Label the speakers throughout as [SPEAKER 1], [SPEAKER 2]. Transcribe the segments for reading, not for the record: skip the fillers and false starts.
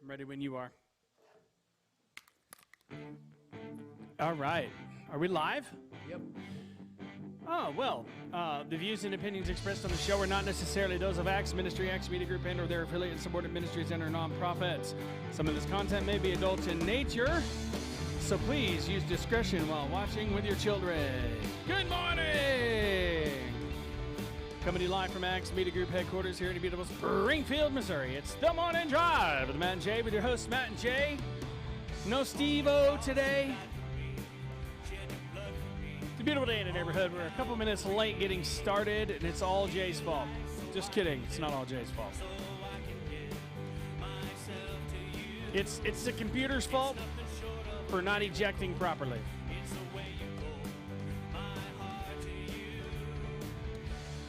[SPEAKER 1] I'm ready when you are. All right. Are we live?
[SPEAKER 2] Yep.
[SPEAKER 1] Oh, well, the views and opinions expressed on the show are not necessarily those of Acts Ministry, Acts Media Group, and or their affiliate and subordinate ministries and or nonprofits. Some of this content may be adult in nature, so please use discretion while watching with your children. Good morning! Coming to you live from Acts Media Group headquarters here in beautiful Springfield, Missouri. It's The Morning Drive with Matt and Jay, with your hosts, Matt and Jay. No Steve-O today. It's a beautiful day in the neighborhood. We're a couple minutes late getting started, and it's all Jay's fault. Just kidding. It's not all Jay's fault. It's the computer's fault for not ejecting properly.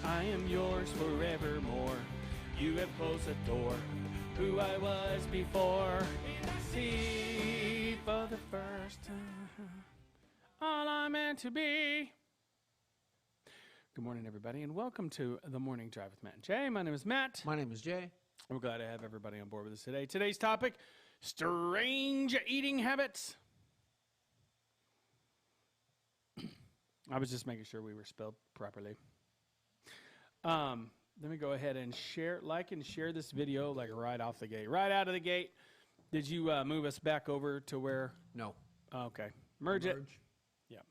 [SPEAKER 1] I am yours forevermore. You have closed the door. Who I was before. See for the first time. All I'm meant to be. Good morning, everybody, and welcome to The Morning Drive with Matt and Jay. My name is Matt.
[SPEAKER 2] My name is Jay.
[SPEAKER 1] I'm glad to have everybody on board with us today. Today's topic, strange eating habits. I was just making sure we were spelled properly. Let me go ahead and like and share this video like right off the gate. Right out of the gate. Did you move us back over to where?
[SPEAKER 2] No.
[SPEAKER 1] Okay. Merge it. Yep.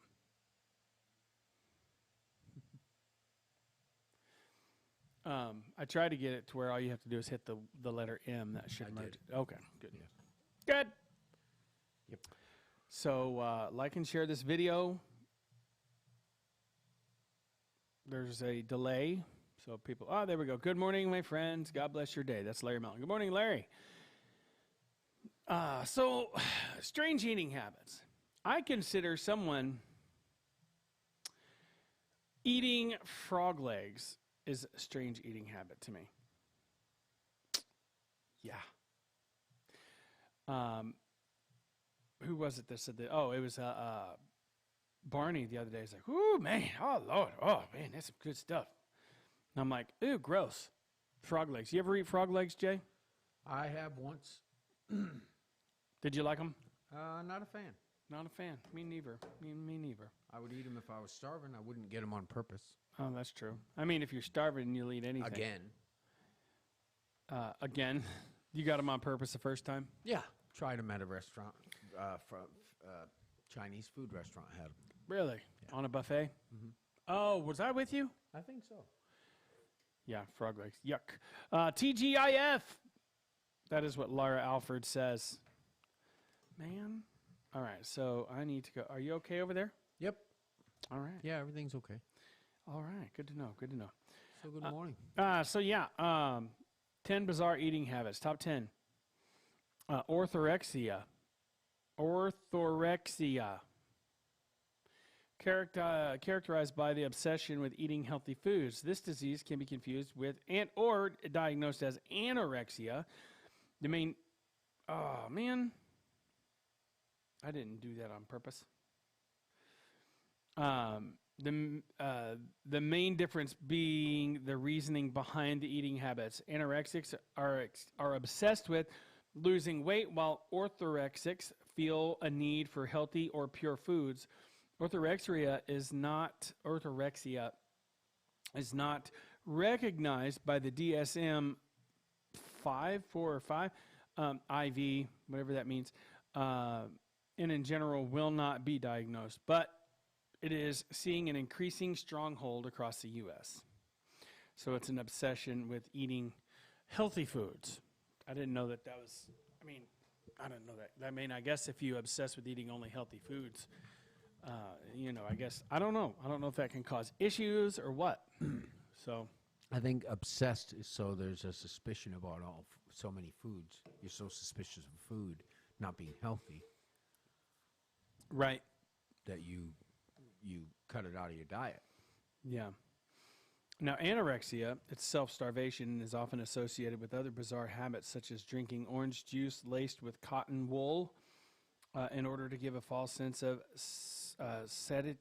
[SPEAKER 1] I tried to get it to where all you have to do is hit the letter M. That should merge it. Okay, good. Yeah. Good.
[SPEAKER 2] Yep.
[SPEAKER 1] So like and share this video. There's a delay. So people, there we go. Good morning, my friends. God bless your day. That's Larry Melton. Good morning, Larry. So strange eating habits. I consider someone eating frog legs is a strange eating habit to me. Yeah. Who was it that said that? Oh, it was Barney the other day. He's like, ooh, man, oh, Lord, oh, man, that's some good stuff. And I'm like, ooh, gross. Frog legs. You ever eat frog legs, Jay?
[SPEAKER 2] I have once.
[SPEAKER 1] Did you like them?
[SPEAKER 2] Not a fan.
[SPEAKER 1] Not a fan. Me neither. Me neither.
[SPEAKER 2] I would eat them if I was starving. I wouldn't get them on purpose.
[SPEAKER 1] Oh, that's true. I mean, if you're starving, you'll eat anything. Again? You got them on purpose the first time?
[SPEAKER 2] Yeah. Tried them at a restaurant, from Chinese food restaurant. Had them.
[SPEAKER 1] Really? Yeah. On a buffet? Mm-hmm. Oh, was I with you?
[SPEAKER 2] I think so.
[SPEAKER 1] Yeah, frog legs. Yuck. TGIF. That is what Laura Alford says. Man. All right, so I need to go. Are you okay over there?
[SPEAKER 2] Yep.
[SPEAKER 1] All right.
[SPEAKER 2] Yeah, everything's okay.
[SPEAKER 1] All right, good to know, good to know.
[SPEAKER 2] So good morning.
[SPEAKER 1] 10 bizarre eating habits. Top 10. Orthorexia. Characterized by the obsession with eating healthy foods. This disease can be confused with or diagnosed as anorexia. Oh, man. I didn't do that on purpose. The main difference being the reasoning behind the eating habits. Anorexics are obsessed with losing weight, while orthorexics feel a need for healthy or pure foods. Orthorexia is not recognized by the DSM-5, 4 or 5, IV, whatever that means, and in general will not be diagnosed, but it is seeing an increasing stronghold across the U.S. So it's an obsession with eating healthy foods. I didn't know that was, I don't know that. I guess if you obsess with eating only healthy foods, I guess, I don't know. I don't know if that can cause issues or what. So
[SPEAKER 2] I think obsessed is so there's a suspicion about so many foods. You're so suspicious of food not being healthy.
[SPEAKER 1] Right.
[SPEAKER 2] That you cut it out of your diet.
[SPEAKER 1] Yeah. Now, anorexia, it's self-starvation, and is often associated with other bizarre habits, such as drinking orange juice laced with cotton wool in order to give a false sense of satiety.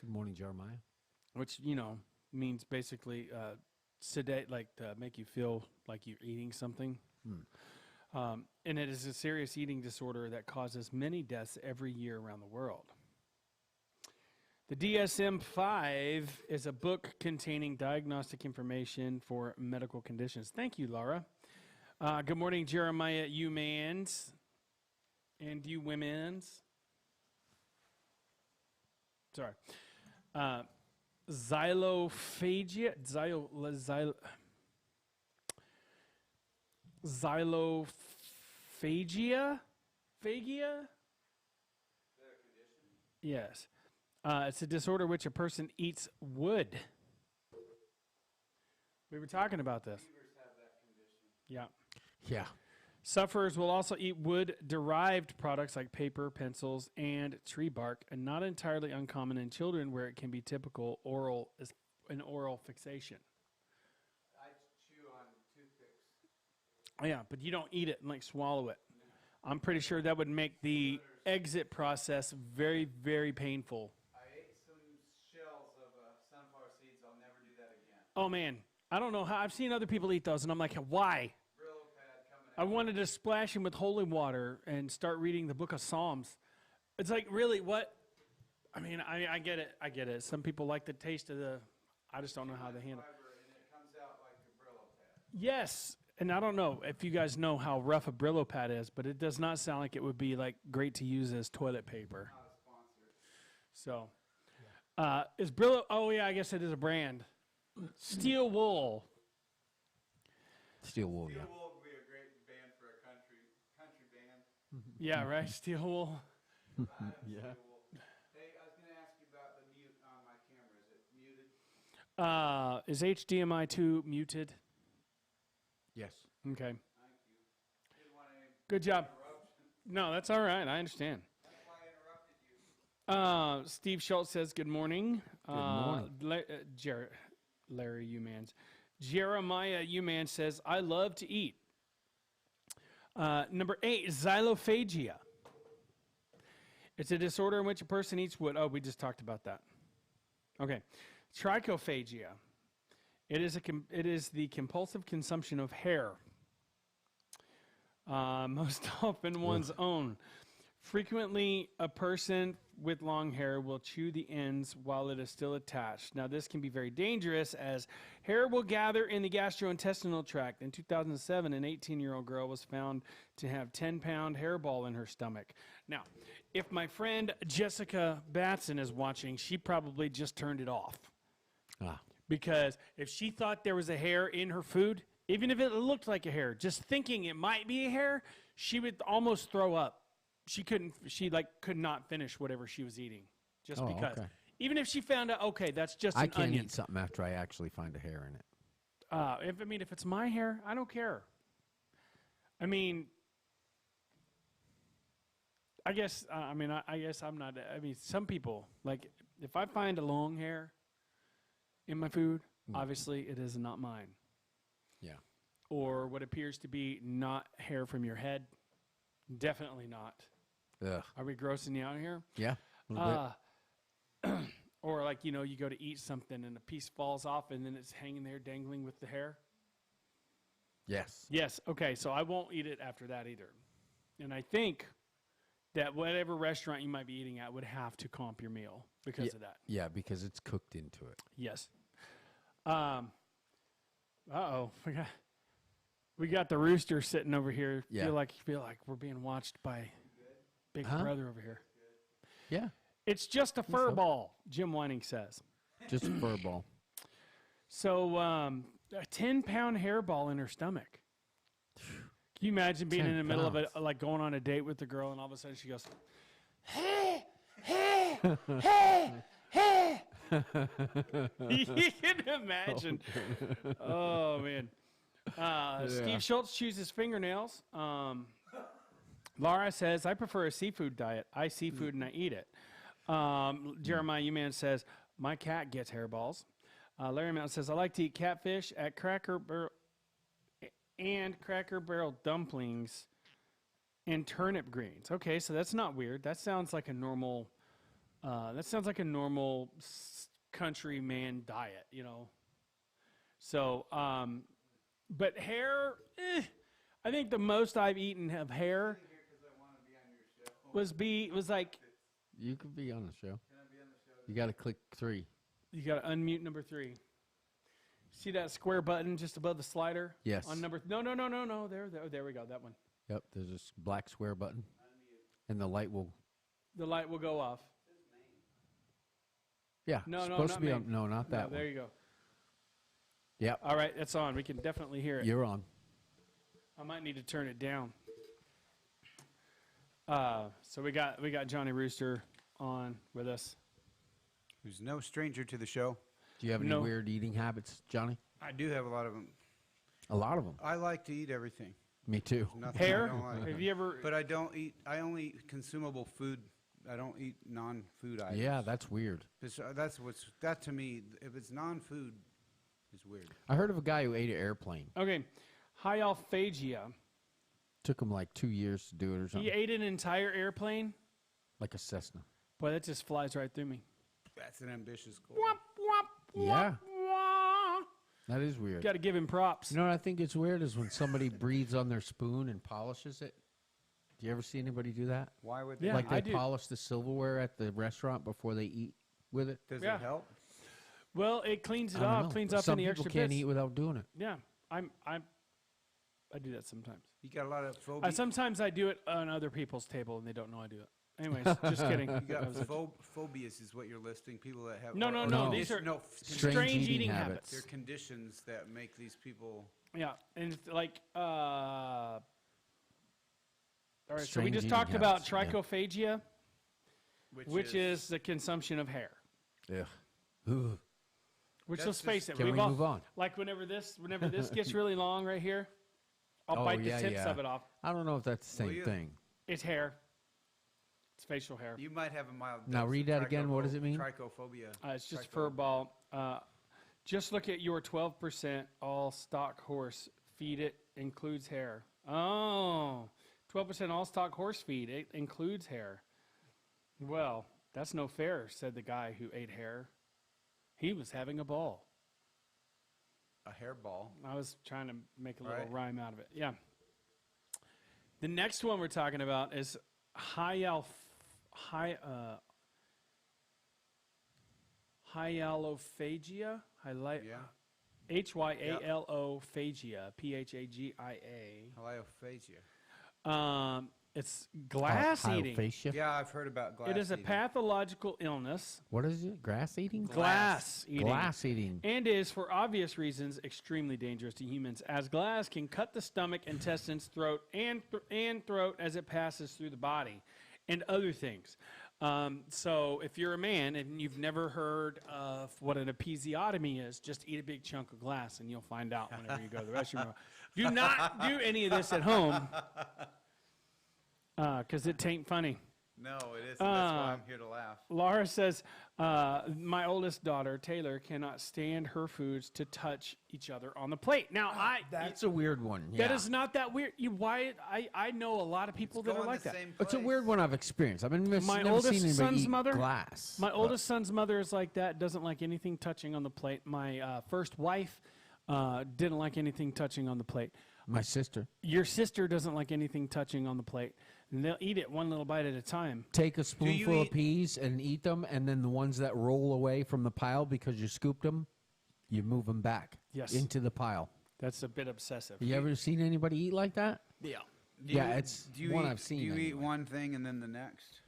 [SPEAKER 2] Good morning, Jeremiah.
[SPEAKER 1] Which, means basically sedate, like to make you feel like you're eating something. And it is a serious eating disorder that causes many deaths every year around the world. The DSM-5 is a book containing diagnostic information for medical conditions. Thank you, Laura. Good morning, Jeremiah, you mans and you womens. Sorry. Xylophagia. Xylophagia? Phagia? Yes. It's a disorder which a person eats wood. We were talking about this. Yeah.
[SPEAKER 2] Yeah.
[SPEAKER 1] Sufferers will also eat wood-derived products like paper, pencils, and tree bark, and not entirely uncommon in children where it can be typical oral fixation.
[SPEAKER 3] I chew on toothpicks.
[SPEAKER 1] Yeah, but you don't eat it and like swallow it. I'm pretty sure that would make the exit process very, very painful.
[SPEAKER 3] I ate some shells of sunflower seeds. I'll never do that again.
[SPEAKER 1] Oh man, I don't know how. I've seen other people eat those, and I'm like, why?
[SPEAKER 3] Brillo pad coming
[SPEAKER 1] I
[SPEAKER 3] out.
[SPEAKER 1] wanted to splash him with holy water and start reading the book of Psalms. It's like, really, what? I mean, I get it. I get it. Some people like the taste of the, I just don't know how they handle it.
[SPEAKER 3] Fiber, and it comes out like a Brillo pad.
[SPEAKER 1] Yes, and I don't know if you guys know how rough a Brillo pad is, but it does not sound like it would be like great to use as toilet paper.
[SPEAKER 3] Not a sponsor.
[SPEAKER 1] So, is Brillo, oh yeah, I guess it is a brand. Steel Wool.
[SPEAKER 2] Steel wool, yeah.
[SPEAKER 3] Steel Wool would be a great band for a country band.
[SPEAKER 1] Yeah, right, Steel Wool.
[SPEAKER 2] Yeah.
[SPEAKER 3] Steel Wool. Hey, I was going to ask you about the mute on my camera. Is it muted?
[SPEAKER 1] Is HDMI 2 muted?
[SPEAKER 2] Yes.
[SPEAKER 1] Okay,
[SPEAKER 3] Thank you. Didn't want any
[SPEAKER 1] good job.
[SPEAKER 3] interruption.
[SPEAKER 1] No, that's all right, I understand.
[SPEAKER 3] That's why I interrupted you.
[SPEAKER 1] Steve Schultz says, good morning.
[SPEAKER 2] Good morning.
[SPEAKER 1] Larry Umans. Jeremiah Uman says, I love to eat. Number 8, xylophagia. It's a disorder in which a person eats wood. Oh, we just talked about that. Okay. Trichophagia. It is the compulsive consumption of hair. Most often one's own. Frequently, a person with long hair will chew the ends while it is still attached. Now, this can be very dangerous as hair will gather in the gastrointestinal tract. In 2007, an 18-year-old girl was found to have 10-pound hairball in her stomach. Now, if my friend Jessica Batson is watching, she probably just turned it off.
[SPEAKER 2] Ah.
[SPEAKER 1] Because if she thought there was a hair in her food, even if it looked like a hair, just thinking it might be a hair, she would almost throw up. She could not finish whatever she was eating just because.
[SPEAKER 2] Okay.
[SPEAKER 1] Even if she found out, okay, that's just
[SPEAKER 2] I
[SPEAKER 1] an
[SPEAKER 2] can't
[SPEAKER 1] onion.
[SPEAKER 2] eat something after I actually find a hair in it.
[SPEAKER 1] If it's my hair, I don't care. I mean, I guess I'm not. I mean, some people like if I find a long hair in my food, obviously it is not mine.
[SPEAKER 2] Yeah.
[SPEAKER 1] Or what appears to be not hair from your head, definitely not.
[SPEAKER 2] Ugh.
[SPEAKER 1] Are we grossing you out here?
[SPEAKER 2] Yeah. A little bit.
[SPEAKER 1] Or like, you go to eat something and a piece falls off and then it's hanging there dangling with the hair.
[SPEAKER 2] Yes.
[SPEAKER 1] Yes. Okay. So I won't eat it after that either. And I think that whatever restaurant you might be eating at would have to comp your meal because of that.
[SPEAKER 2] Yeah, because it's cooked into it.
[SPEAKER 1] Yes. We got the rooster sitting over here.
[SPEAKER 2] Yeah.
[SPEAKER 1] Feel like we're being watched by Big
[SPEAKER 2] Huh?
[SPEAKER 1] Brother over here.
[SPEAKER 2] Yeah.
[SPEAKER 1] It's just a fur
[SPEAKER 2] so.
[SPEAKER 1] ball, Jim Whining says.
[SPEAKER 2] Just a fur ball.
[SPEAKER 1] So, a 10-pound hairball in her stomach. Can you imagine being
[SPEAKER 2] 10
[SPEAKER 1] in the middle of it,
[SPEAKER 2] pounds.
[SPEAKER 1] like going on a date with the girl, and all of a sudden she goes, hey, hey, hey, hey. You can imagine. Oh, man. Steve Schultz chews his fingernails. Laura says, I prefer a seafood diet. I seafood and I eat it. Jeremiah Uman says, my cat gets hairballs. Larry Mountain says, I like to eat catfish at Cracker Barrel and Cracker Barrel dumplings and turnip greens. Okay, so that's not weird. That sounds like a normal. Country man diet, So, but hair, I think the most I've eaten of hair
[SPEAKER 3] Here 'cause I want to be on your show.
[SPEAKER 1] was like,
[SPEAKER 2] You could be on the show.
[SPEAKER 3] Can I be on the show?
[SPEAKER 2] You got to click 3.
[SPEAKER 1] you got to unmute number 3. See that square button just above the slider?
[SPEAKER 2] Yes.
[SPEAKER 1] On number, no. There we go. That one.
[SPEAKER 2] Yep. There's this black square button, and the light will.
[SPEAKER 1] The light will go off.
[SPEAKER 2] Yeah.
[SPEAKER 1] No,
[SPEAKER 2] supposed
[SPEAKER 1] not
[SPEAKER 2] to be
[SPEAKER 1] me.
[SPEAKER 2] on. No, not that
[SPEAKER 1] There
[SPEAKER 2] one.
[SPEAKER 1] you go.
[SPEAKER 2] Yep.
[SPEAKER 1] All right, that's on. We can definitely hear it.
[SPEAKER 2] You're on.
[SPEAKER 1] I might need to turn it down. So we got Johnny Rooster on with us.
[SPEAKER 3] Who's no stranger to the show.
[SPEAKER 2] Do you have any
[SPEAKER 1] No.
[SPEAKER 2] weird eating habits, Johnny?
[SPEAKER 3] I do have a lot of them.
[SPEAKER 2] A lot of them.
[SPEAKER 3] I like to eat everything.
[SPEAKER 2] Me too.
[SPEAKER 3] Nothing I
[SPEAKER 1] Hair?
[SPEAKER 3] don't like.
[SPEAKER 1] Have you ever?
[SPEAKER 3] But I don't eat. I only eat consumable food. I don't eat non-food items.
[SPEAKER 2] Yeah, that's weird.
[SPEAKER 3] That to me. If it's non-food, is weird.
[SPEAKER 2] I heard of a guy who ate an airplane.
[SPEAKER 1] Okay, hyalophagia.
[SPEAKER 2] Took him like 2 years to do it or
[SPEAKER 1] He
[SPEAKER 2] something.
[SPEAKER 1] ate an entire airplane.
[SPEAKER 2] Like a Cessna.
[SPEAKER 1] Boy, that just flies right through me.
[SPEAKER 3] That's an ambitious goal.
[SPEAKER 2] Yeah. That is weird.
[SPEAKER 1] Got to give him props.
[SPEAKER 2] You know what I think is weird is when somebody breathes on their spoon and polishes it. Do you ever see anybody do that?
[SPEAKER 3] Why would
[SPEAKER 1] Yeah,
[SPEAKER 2] Like
[SPEAKER 1] I
[SPEAKER 2] they
[SPEAKER 1] do.
[SPEAKER 2] polish the silverware at the restaurant before they eat with it?
[SPEAKER 3] Does
[SPEAKER 1] Yeah.
[SPEAKER 3] it help?
[SPEAKER 1] Well, it cleans it
[SPEAKER 2] I don't
[SPEAKER 1] off,
[SPEAKER 2] know.
[SPEAKER 1] cleans off
[SPEAKER 2] Some
[SPEAKER 1] any
[SPEAKER 2] people
[SPEAKER 1] extra
[SPEAKER 2] can't
[SPEAKER 1] bits.
[SPEAKER 2] eat without doing it.
[SPEAKER 1] Yeah, I do that sometimes.
[SPEAKER 3] You got a lot of phobia.
[SPEAKER 1] Sometimes I do it on other people's table and they don't know I do it. Anyways, just kidding.
[SPEAKER 3] You got
[SPEAKER 1] That was a-
[SPEAKER 3] phobias is what you're listing. People that have.
[SPEAKER 1] No, no,
[SPEAKER 2] no,
[SPEAKER 3] no.
[SPEAKER 1] these are
[SPEAKER 3] no.
[SPEAKER 1] strange eating habits.
[SPEAKER 3] They're conditions that make these people.
[SPEAKER 1] Yeah, and it's like, all right. So we
[SPEAKER 2] Strange
[SPEAKER 1] just
[SPEAKER 2] eating
[SPEAKER 1] talked about
[SPEAKER 2] habits, yeah.
[SPEAKER 1] trichophagia, which is the consumption of hair.
[SPEAKER 2] Yeah. Ugh.
[SPEAKER 1] Which,
[SPEAKER 3] That's
[SPEAKER 1] let's face it,
[SPEAKER 2] Can we
[SPEAKER 1] we've all,
[SPEAKER 2] move on?
[SPEAKER 1] like whenever this gets really long right here, I'll
[SPEAKER 2] Oh,
[SPEAKER 1] bite
[SPEAKER 2] yeah,
[SPEAKER 1] the tips
[SPEAKER 2] yeah.
[SPEAKER 1] of it off.
[SPEAKER 2] I don't know if that's the
[SPEAKER 3] Will
[SPEAKER 2] same
[SPEAKER 3] you?
[SPEAKER 2] thing.
[SPEAKER 1] It's hair. It's facial hair.
[SPEAKER 3] You might have a mild.
[SPEAKER 2] Now
[SPEAKER 3] dose
[SPEAKER 2] read
[SPEAKER 3] of
[SPEAKER 2] that again. What does it mean?
[SPEAKER 3] Trichophobia.
[SPEAKER 1] It's just
[SPEAKER 3] Tricho-
[SPEAKER 1] fur ball. Just look at your 12% all stock horse feed. It includes hair. Oh, 12% all stock horse feed. It includes hair. Well, that's no fair, said the guy who ate hair. He was having a ball.
[SPEAKER 3] A hairball.
[SPEAKER 1] I was trying to make a little
[SPEAKER 3] Right.
[SPEAKER 1] rhyme out of it. Yeah. The next one we're talking about is hyalophagia.
[SPEAKER 3] Yeah.
[SPEAKER 1] Hyalophagia. Phagia.
[SPEAKER 3] Hyalophagia.
[SPEAKER 1] It's glass eating.
[SPEAKER 2] Hyalophagia?
[SPEAKER 3] Yeah, I've heard about glass.
[SPEAKER 1] It is a
[SPEAKER 3] eating.
[SPEAKER 1] pathological illness.
[SPEAKER 2] What is it? Grass eating?
[SPEAKER 1] Glass eating.
[SPEAKER 2] Glass eating.
[SPEAKER 1] And is, for obvious reasons, extremely dangerous to humans, as glass can cut the stomach, intestines, throat, and throat as it passes through the body, and other things. So if you're a man and you've never heard of what an episiotomy is, just eat a big chunk of glass and you'll find out whenever you go to the restroom. Do not do any of this at home, because it tain't funny.
[SPEAKER 3] No, it isn't. That's why I'm here to laugh.
[SPEAKER 1] Laura says, my oldest daughter, Taylor, cannot stand her foods to touch each other on the plate. Now,
[SPEAKER 2] That's a weird one.
[SPEAKER 1] that
[SPEAKER 2] yeah.
[SPEAKER 1] is not that weird. I know a lot of people that
[SPEAKER 3] Go
[SPEAKER 1] are
[SPEAKER 3] in
[SPEAKER 1] like
[SPEAKER 3] the
[SPEAKER 1] that.
[SPEAKER 3] same
[SPEAKER 2] It's a
[SPEAKER 3] place.
[SPEAKER 2] weird one I've experienced. I've been
[SPEAKER 1] My
[SPEAKER 2] never
[SPEAKER 1] oldest
[SPEAKER 2] seen anybody
[SPEAKER 1] son's
[SPEAKER 2] eat
[SPEAKER 1] mother-
[SPEAKER 2] glass.
[SPEAKER 1] My oldest son's mother is like that, doesn't like anything touching on the plate. My first wife didn't like anything touching on the plate.
[SPEAKER 2] My sister.
[SPEAKER 1] Your sister doesn't like anything touching on the plate. And they'll eat it one little bite at a time.
[SPEAKER 2] Take a spoonful of
[SPEAKER 3] eat-
[SPEAKER 2] peas and eat them, and then the ones that roll away from the pile because you scooped them, you move them back
[SPEAKER 1] Yes.
[SPEAKER 2] into the pile.
[SPEAKER 1] That's a bit obsessive.
[SPEAKER 2] You ever seen anybody eat like that?
[SPEAKER 1] Yeah.
[SPEAKER 2] Yeah, it's one I've seen
[SPEAKER 3] Do you eat
[SPEAKER 2] anyway.
[SPEAKER 3] one thing and then the next?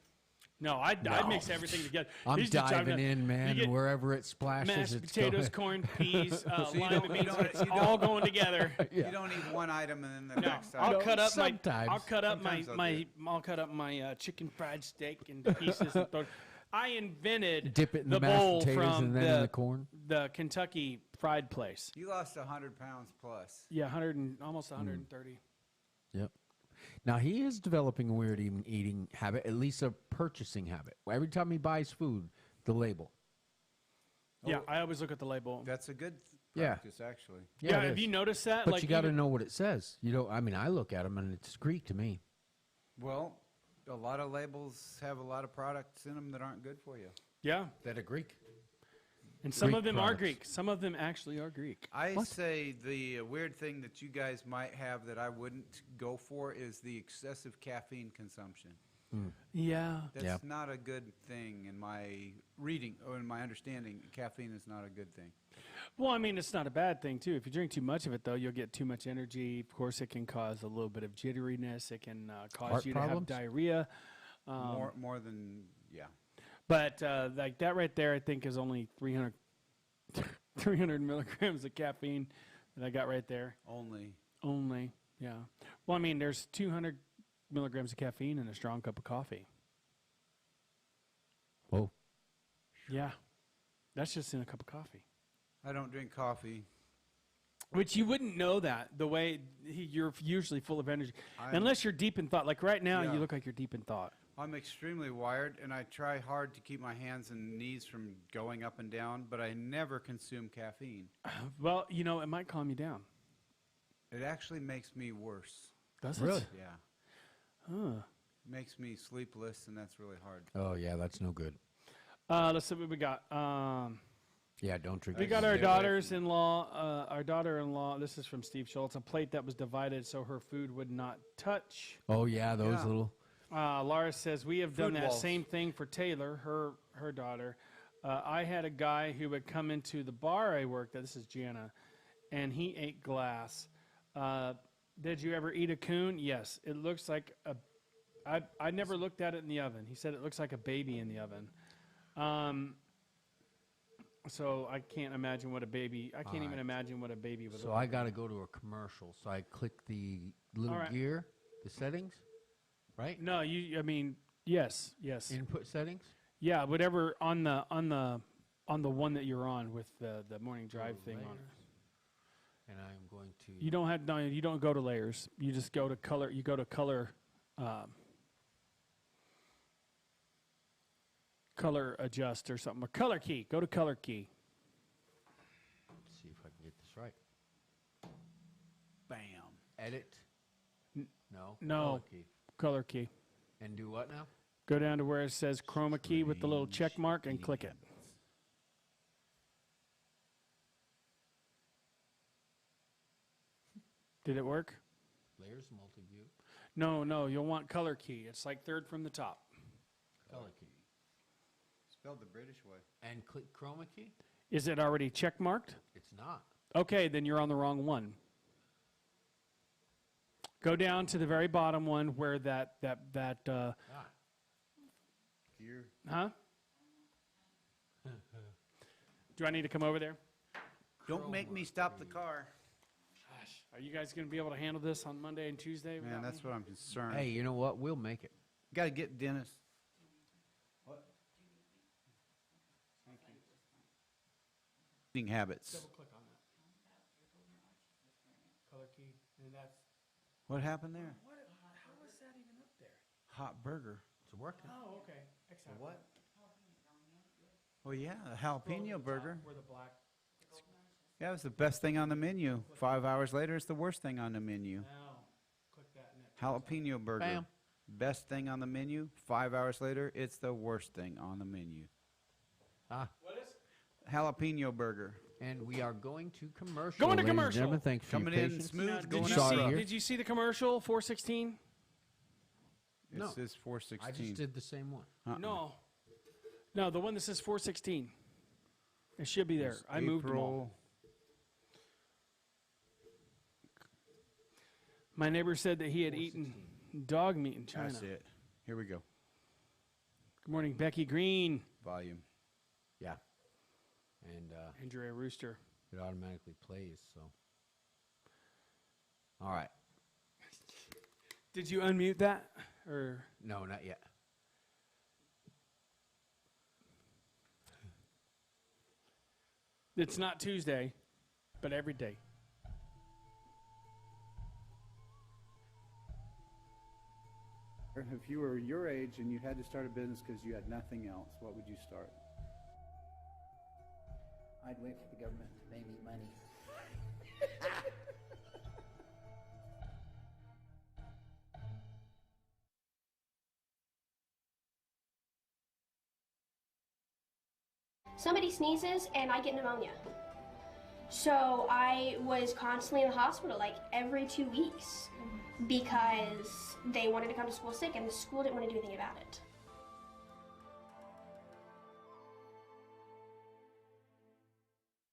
[SPEAKER 1] No, I'd
[SPEAKER 2] No.
[SPEAKER 1] mix everything together.
[SPEAKER 2] I'm
[SPEAKER 1] He's just
[SPEAKER 2] diving
[SPEAKER 1] trying to-
[SPEAKER 2] in, man.
[SPEAKER 1] you get
[SPEAKER 2] Wherever it splashes,
[SPEAKER 1] mashed
[SPEAKER 2] it's
[SPEAKER 1] potatoes,
[SPEAKER 2] going.
[SPEAKER 1] corn, peas,
[SPEAKER 3] you
[SPEAKER 1] lima
[SPEAKER 3] don't- you
[SPEAKER 1] beans.
[SPEAKER 3] don't-
[SPEAKER 1] It's
[SPEAKER 3] you don't-
[SPEAKER 1] all going together.
[SPEAKER 2] Yeah.
[SPEAKER 3] You don't eat one item and then the
[SPEAKER 1] No,
[SPEAKER 3] next
[SPEAKER 1] I'll
[SPEAKER 3] item.
[SPEAKER 1] cut up my.
[SPEAKER 2] sometimes.
[SPEAKER 1] I'll cut up my
[SPEAKER 3] Sometimes I'll
[SPEAKER 1] my.
[SPEAKER 3] do it.
[SPEAKER 1] I'll cut up my chicken fried steak into pieces. And throw, I invented
[SPEAKER 2] Dip it in the,
[SPEAKER 1] bowl
[SPEAKER 2] mashed potatoes
[SPEAKER 1] from
[SPEAKER 2] and then in the corn.
[SPEAKER 1] the Kentucky Fried Place.
[SPEAKER 3] You lost 100 pounds plus.
[SPEAKER 1] Yeah, 100 and almost 130.
[SPEAKER 2] Yep. Now he is developing a weird eating habit, at least a purchasing habit. Every time he buys food, the label.
[SPEAKER 1] Yeah,
[SPEAKER 3] Oh.
[SPEAKER 1] I always look at the label.
[SPEAKER 3] That's a good
[SPEAKER 2] Yeah.
[SPEAKER 3] practice, actually.
[SPEAKER 1] Yeah,
[SPEAKER 2] it
[SPEAKER 1] have
[SPEAKER 2] is.
[SPEAKER 1] you noticed that?
[SPEAKER 2] But
[SPEAKER 1] like
[SPEAKER 2] you got to
[SPEAKER 1] even-
[SPEAKER 2] know what it says. You know, I mean, I look at them and it's Greek to me.
[SPEAKER 3] Well, a lot of labels have a lot of products in them that aren't good for you.
[SPEAKER 1] Yeah,
[SPEAKER 2] That are Greek.
[SPEAKER 1] And some
[SPEAKER 2] Greek
[SPEAKER 1] of them are
[SPEAKER 2] products.
[SPEAKER 1] Greek. Some of them actually are Greek.
[SPEAKER 3] I say the weird thing that you guys might have that I wouldn't go for is the excessive caffeine consumption.
[SPEAKER 1] Yeah.
[SPEAKER 3] That's
[SPEAKER 2] Yeah.
[SPEAKER 3] not a good thing in my reading or in my understanding. Caffeine is not a good thing.
[SPEAKER 1] Well, I mean, it's not a bad thing, too. If you drink too much of it, though, you'll get too much energy. Of course, it can cause a little bit of jitteriness. It can cause
[SPEAKER 2] Heart
[SPEAKER 1] you to
[SPEAKER 2] problems?
[SPEAKER 1] have diarrhea.
[SPEAKER 3] More than, yeah.
[SPEAKER 1] But like that right there, I think is only 300, 300 milligrams of caffeine that I got right there. Only, yeah. Well, I mean, there's 200 milligrams of caffeine in a strong cup of coffee.
[SPEAKER 2] Oh,
[SPEAKER 1] Yeah. That's just in a cup of coffee.
[SPEAKER 3] I don't drink coffee.
[SPEAKER 1] Which you wouldn't know that the way you're usually full of energy.
[SPEAKER 3] I'm-
[SPEAKER 1] Unless you're deep in thought. Like right now,
[SPEAKER 3] Yeah.
[SPEAKER 1] you look like you're deep in thought.
[SPEAKER 3] I'm extremely wired, and I try hard to keep my hands and knees from going up and down, but I never consume caffeine.
[SPEAKER 1] Well, you know, it might calm you down.
[SPEAKER 3] It actually makes me worse.
[SPEAKER 1] Does
[SPEAKER 2] Really?
[SPEAKER 1] it?
[SPEAKER 3] Yeah.
[SPEAKER 1] Huh.
[SPEAKER 3] It makes me sleepless, and that's really hard.
[SPEAKER 2] oh yeah, that's no good.
[SPEAKER 1] Let's see what we got.
[SPEAKER 2] Yeah, don't drink.
[SPEAKER 1] We
[SPEAKER 2] it.
[SPEAKER 1] got
[SPEAKER 3] Stay
[SPEAKER 1] our
[SPEAKER 3] away
[SPEAKER 1] daughters-in-law. Our daughter-in-law. This is from Steve Schultz. A plate that was divided so her food would not touch.
[SPEAKER 2] Oh yeah, those
[SPEAKER 3] Yeah.
[SPEAKER 2] little.
[SPEAKER 1] Laura says we have done
[SPEAKER 3] Food
[SPEAKER 1] that
[SPEAKER 3] walls.
[SPEAKER 1] same thing for Taylor, her daughter. I had a guy who would come into the bar I worked at. This is Gianna, and he ate glass. Did you ever eat a coon? Yes. It looks like a. I never looked at it in the oven. He said it looks like a baby in the oven. So I can't imagine what a baby. I can't even
[SPEAKER 2] Alright.
[SPEAKER 1] imagine what a baby would.
[SPEAKER 2] So
[SPEAKER 1] look
[SPEAKER 2] I
[SPEAKER 1] like.
[SPEAKER 2] got to go to a commercial. So I click the little
[SPEAKER 1] Alright.
[SPEAKER 2] gear, the settings, right?
[SPEAKER 1] No, you. I mean, yes.
[SPEAKER 2] Input settings.
[SPEAKER 1] Yeah, whatever on the one that you're on with the morning drive
[SPEAKER 2] Go to
[SPEAKER 1] thing on it.
[SPEAKER 2] layers, and I'm going to.
[SPEAKER 1] You don't have no. You don't go to layers. You just go to color. You go to color. Color adjust or something. Or color key. Go to color key.
[SPEAKER 2] Let's see if I can get this right.
[SPEAKER 3] Bam.
[SPEAKER 2] Edit. No.
[SPEAKER 1] no.
[SPEAKER 2] Color key.
[SPEAKER 1] Color key.
[SPEAKER 2] And do what now?
[SPEAKER 1] Go down to where it says chroma key with the little check mark and click it. Did it work?
[SPEAKER 2] Layers, multi-view,
[SPEAKER 1] No. You'll want color key. It's like third from the top.
[SPEAKER 2] color key,
[SPEAKER 3] Spelled the British way.
[SPEAKER 2] and click chroma key.
[SPEAKER 1] Is it already check marked?
[SPEAKER 2] It's not.
[SPEAKER 1] Okay, then you're on the wrong one. Go down to the very bottom one where that
[SPEAKER 2] Ah.
[SPEAKER 3] Gear.
[SPEAKER 1] huh? Do I need to come over there?
[SPEAKER 3] Don't make me stop the car.
[SPEAKER 1] Gosh, are you guys going to be able to handle this on Monday and Tuesday?
[SPEAKER 3] Man,
[SPEAKER 1] without
[SPEAKER 3] that's
[SPEAKER 1] me?
[SPEAKER 3] what I'm concerned.
[SPEAKER 2] Hey, you know what? We'll make it.
[SPEAKER 3] Got to get Dennis. What? Eating habits.
[SPEAKER 1] Double click on that. Color key, and that's.
[SPEAKER 3] What happened there?
[SPEAKER 1] How is that even up there?
[SPEAKER 3] Hot burger.
[SPEAKER 2] It's working.
[SPEAKER 1] Oh, okay. Excellent.
[SPEAKER 3] What? Oh yeah, a jalapeno burger.
[SPEAKER 1] Where the black.
[SPEAKER 3] Yeah, it was the best thing on the menu. 5 hours later, it's the worst thing on the menu.
[SPEAKER 1] Now, click that and it.
[SPEAKER 3] Jalapeno burger.
[SPEAKER 2] Bam.
[SPEAKER 3] Best thing on the menu. 5 hours later, it's the worst thing on the menu.
[SPEAKER 2] Ah,
[SPEAKER 1] What is?
[SPEAKER 3] Jalapeno burger.
[SPEAKER 2] and we are going to commercial.
[SPEAKER 1] Going to
[SPEAKER 2] ladies and
[SPEAKER 1] commercial.
[SPEAKER 2] gentlemen. Thanks for
[SPEAKER 3] Coming
[SPEAKER 2] your
[SPEAKER 3] in
[SPEAKER 2] patience.
[SPEAKER 3] smooth,
[SPEAKER 1] Now,
[SPEAKER 3] going
[SPEAKER 1] did, you
[SPEAKER 3] out
[SPEAKER 2] Sorry
[SPEAKER 1] see,
[SPEAKER 2] here.
[SPEAKER 1] did you see the commercial 416?
[SPEAKER 3] It
[SPEAKER 2] No.
[SPEAKER 3] says
[SPEAKER 2] I
[SPEAKER 3] 416.
[SPEAKER 2] just did the same one.
[SPEAKER 1] No. No, the one that says 416. It should be there.
[SPEAKER 3] It's
[SPEAKER 1] I moved them all.
[SPEAKER 3] April-
[SPEAKER 1] My neighbor said that he had eaten dog meat in China.
[SPEAKER 3] That's it. Here we go.
[SPEAKER 1] Good morning, Becky Green.
[SPEAKER 3] Volume.
[SPEAKER 2] Yeah. And
[SPEAKER 1] Andrea Rooster.
[SPEAKER 2] it automatically plays. So. All right.
[SPEAKER 1] Did you unmute that? Or
[SPEAKER 2] No, not yet.
[SPEAKER 1] it's not Tuesday, but every day.
[SPEAKER 4] If you were your age and you had to start a business because you had nothing else, what would you start?
[SPEAKER 5] I'd wait for the government to pay me money.
[SPEAKER 6] somebody sneezes and I get pneumonia. So I was constantly in the hospital, like every 2 weeks, because they wanted to come to school sick and the school didn't want to do anything about it.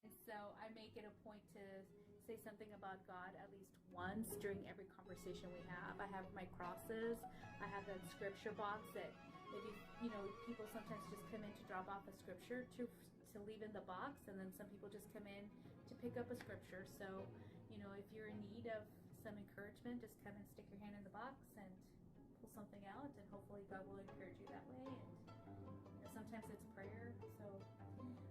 [SPEAKER 7] And so I make it a point to say something about God at least once during every conversation we have. I have my crosses. I have that scripture box that if you know, people sometimes just come in to drop off a scripture to leave in the box, and then some people just come in to pick up a scripture. So, you know, if you're in need of some encouragement, just come and stick your hand in the box and pull something out, and hopefully God will encourage you that way. And you know, sometimes it's prayer. So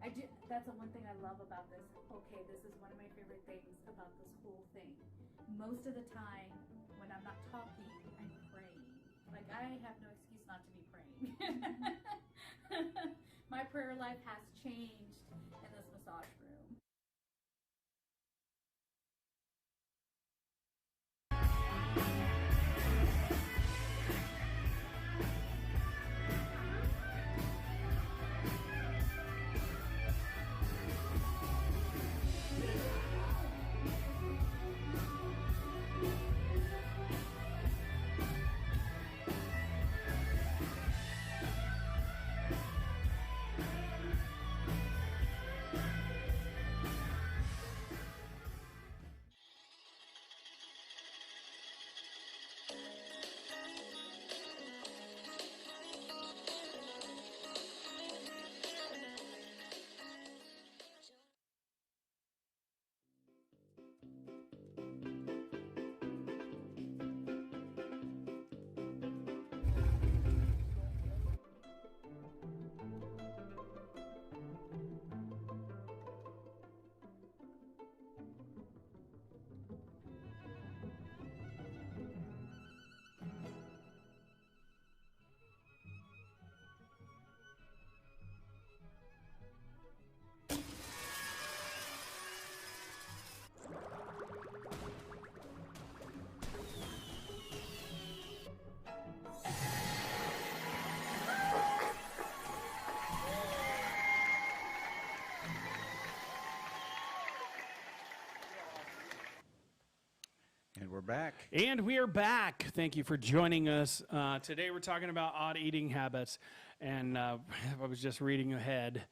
[SPEAKER 7] I do. That's the one thing I love about this. Okay, this is one of my favorite things about this whole thing. Most of the time, when I'm not talking, I'm praying. Like, I have no excuse not to be praying. My prayer life has changed in this massage room.
[SPEAKER 3] And we're back.
[SPEAKER 1] And we are back. Thank you for joining us. Today we're talking about odd eating habits. And I was just reading ahead.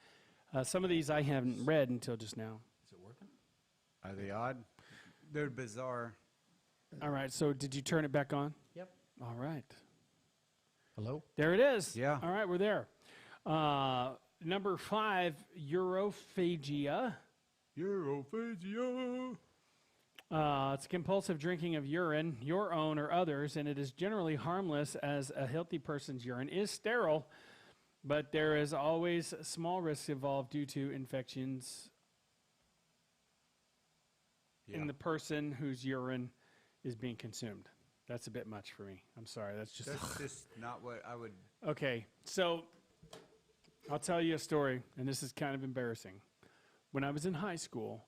[SPEAKER 1] Some of these I haven't read until just now.
[SPEAKER 2] Is it working?
[SPEAKER 3] Are they odd? They're bizarre.
[SPEAKER 1] All right. So did you turn it back on?
[SPEAKER 2] Yep.
[SPEAKER 1] All right.
[SPEAKER 2] Hello?
[SPEAKER 1] There it is.
[SPEAKER 3] Yeah.
[SPEAKER 1] All right. We're there. Number 5, urophagia.
[SPEAKER 3] Urophagia.
[SPEAKER 1] It's compulsive drinking of urine, your own or others, and it is generally harmless as a healthy person's urine is sterile, but there is always small risks involved due to infections in the person whose urine is being consumed. That's a bit much for me. I'm sorry. That's just
[SPEAKER 3] not what I would.
[SPEAKER 1] Okay. So I'll tell you a story, and this is kind of embarrassing. When I was in high school,